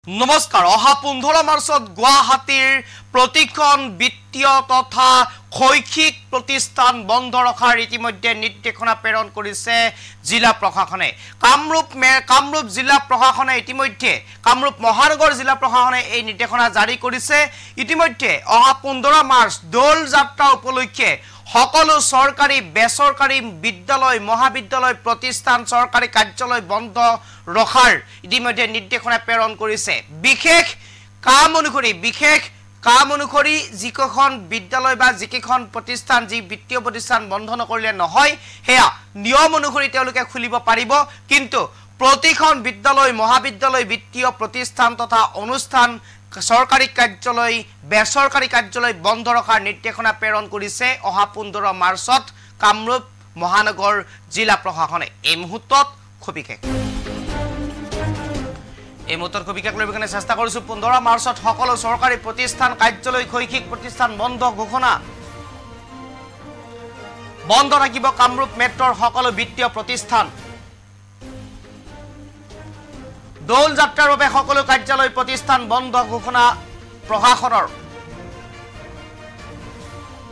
নমস্কাৰ অহা 15 মাৰ্চত গুৱাহাটীৰ প্ৰতিখন বিত্তীয় তথা শৈক্ষিক প্ৰতিষ্ঠান বন্ধ ৰখাৰ ইতিমধ্যে নিৰ্দেশনা প্ৰেৰণ কৰিছে জিলা প্ৰশাসনে কামৰূপ জিলা প্ৰশাসনে ইতিমধ্যে কামৰূপ মহানগৰ জিলা প্ৰশাসনে এই নিৰ্দেশনা জাৰি কৰিছে ইতিমধ্যে অহা 15 মাৰ্চ দোল যাত্ৰা উপলক্ষে সকলো সৰকাৰি বেসৰকাৰি বিদ্যালয় মহাবিদ্যালয় প্ৰতিষ্ঠান সৰকাৰি কাৰ্যালয় বন্ধ ৰখাৰ ইতিমধ্যে নিৰ্দেশনা প্ৰেৰণ কৰিছে বিশেষ কাম অনুসৰি যিখন বিদ্যালয় বা যিখন প্ৰতিষ্ঠান যি বিত্তীয় প্ৰতিষ্ঠান বন্ধ নকৰিলে নহয় হেয়া নিয়ম অনুসৰি তেওঁলোকে খুলিব পাৰিব কিন্তু প্ৰতিখন বিদ্যালয় মহাবিদ্যালয় বিত্তীয় প্ৰতিষ্ঠান তথা অনুষ্ঠান সৰকাৰি কাৰ্যালয় বেসৰকাৰি কাৰ্যালয় বন্ধ ৰখাৰ নিৰ্দেশনা প্ৰেৰণ কৰিছে অহা 15 মাৰ্চত কামৰূপ মহানগৰ জিলা প্ৰশাসনে এই মুহূৰ্তত খবিকে লৈ বিকানে চেষ্টা কৰিছো 15 মাৰ্চত সকলো সৰকাৰি প্ৰতিষ্ঠান কাৰ্যালয় শৈক্ষিক প্ৰতিষ্ঠান বন্ধ ঘোষণা বন্ধ থাকিব কামৰূপ মেট্ৰৰ সকলো বিত্তীয় প্ৰতিষ্ঠান দোল যাত্ৰাৰ বাবে সকলো কাৰ্যালয় প্ৰতিষ্ঠান বন্ধ ঘোষণা প্ৰশাসনৰ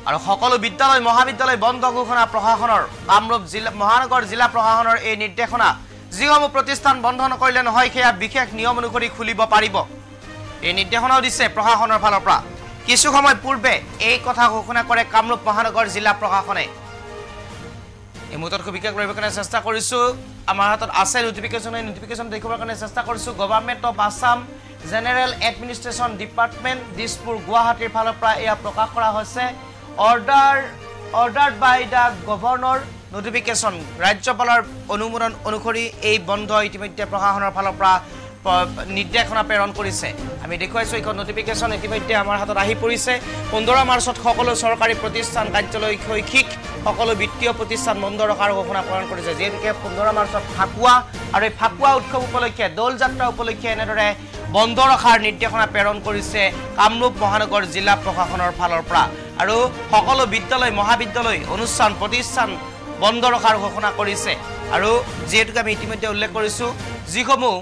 আৰু সকলো বিদ্যালয় মহাবিদ্যালয় বন্ধ ঘোষণা প্ৰশাসনৰ কামৰূপ জিলা মহানগৰ জিলা প্ৰশাসনৰ এই নিৰ্দেশনা যিসমূহ প্ৰতিষ্ঠান বন্ধ নকৰিলে নহয় সেয়া বিশেষ নিয়ম অনুসৰি খুলিব পাৰিব এই নিৰ্দেশনাও দিছে প্ৰশাসনৰ ফালৰ পৰা কিছু সময় পূৰ্বে এই কথা ঘোষণা কৰে কামৰূপ মহানগৰ জিলা প্ৰশাসনে এই মুহূৰ্তত বিশেষ লৈ বিকানে চেষ্টা কৰিছো আমাৰ হাতত আছে নোটিফিকেশন দেখিবৰ কাৰণে চেষ্টা কৰিছো government of Assam general administration department Dispur গুৱাহাটীৰ ফালৰ পৰা এয়া প্ৰকাশ কৰা হৈছে অৰ্ডাৰ্ড বাই দা গভৰ্ণৰ নোটিফিকেশন ৰাজ্যপালৰ অনুমোদন অনুসৰি এই বন্ধ ইতিমধ্যে প্ৰশাসনৰ ফালৰ পৰা নিৰ্দেশনা প্ৰেৰণ কৰিছে আমি দেখুৱাইছো এই নোটিফিকেশন ইতিমধ্যে আমাৰ হাতত আহি পৰিছে 15 মাৰ্চত সকলো সৰকাৰি প্ৰতিষ্ঠান কাৰ্যালয় শৈক্ষিক সকলো বিত্তীয় প্ৰতিষ্ঠান বন্ধ ৰখাৰ ঘোষণা প্ৰেৰণ কৰিছে যেনেকৈ 15 মাৰ্চত ফাকুৱা আৰু এই ফাকুৱা উৎসৱ উপলক্ষে দোল যাত্ৰা উপলক্ষে এনেদৰে বন্ধ ৰখাৰ নিৰ্দেশনা প্ৰেৰণ কৰিছে কামৰূপ মহানগৰ জিলা প্ৰশাসনৰ ফালৰ পৰা আৰু সকলো বিদ্যালয় মহাবিদ্যালয় অনুষ্ঠান প্ৰতিষ্ঠান বন্ধ ৰখাৰ ঘোষণা কৰিছে আৰু যেহেতুকে আমি ইতিমধ্যে উল্লেখ কৰিছো যিসমূহ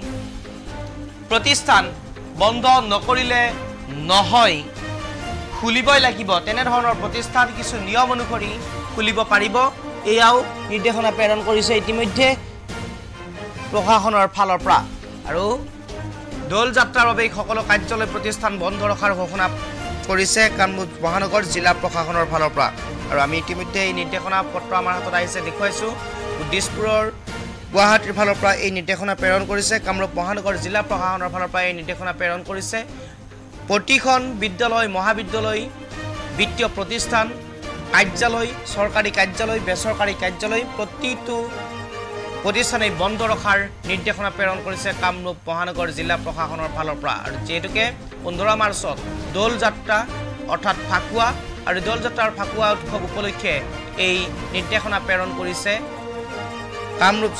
প্ৰতিষ্ঠান বন্ধ নকৰিলে নহয় খুলিবই লাগিব তেনে ধৰণৰ প্ৰতিষ্ঠান কিছু নিয়ম অনুসৰি খুলিব পাৰিব এয়াও নিৰ্দেশনা প্ৰেৰণ কৰিছে ইতিমধ্যে প্ৰশাসনৰ ফালৰ পৰা আৰু দোল যাত্ৰাৰ বাবে সকলো কাৰ্যালয় প্ৰতিষ্ঠান বন্ধ ৰখাৰ ঘোষণা কৰিছে কামৰূপ মহানগৰ জিলা প্ৰশাসনৰ ফালৰ পৰা আৰু আমি ইতিমধ্যে এই নিৰ্দেশনা পত্ৰ আমাৰ হাতত আহিছে দেখুৱাইছো দিছপুৰৰ গুৱাহাটীৰ ফালৰ পৰা এই নিৰ্দেশনা প্ৰেৰণ কৰিছে কামৰূপ মহানগৰ জিলা প্ৰশাসনৰ ফালৰ পৰা এই নিৰ্দেশনা প্ৰেৰণ কৰিছে প্ৰতিখন বিদ্যালয় মহাবিদ্যালয় বিত্তীয় প্ৰতিষ্ঠান কাৰ্যালয় সৰকাৰি কাৰ্যালয় বেসৰকাৰি কাৰ্যালয় প্ৰতিটো প্ৰতিষ্ঠানে বন্ধ ৰখাৰ নিৰ্দেশনা প্ৰেৰণ কৰিছে কামৰূপ মহানগৰ জিলা প্ৰশাসনৰ ফালৰ পৰা আৰু যেহেতুকে 15 মাৰ্চত দোল যাত্ৰা অৰ্থাৎ ফাকুৱা আৰু দোল যাত্ৰাৰ ফাকুৱা উৎসৱ উপলক্ষে এই নিৰ্দেশনা প্ৰেৰণ কৰিছে কামৰূপ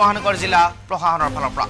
মহানগৰ জিলা প্ৰশাসনৰ ফালৰ পৰা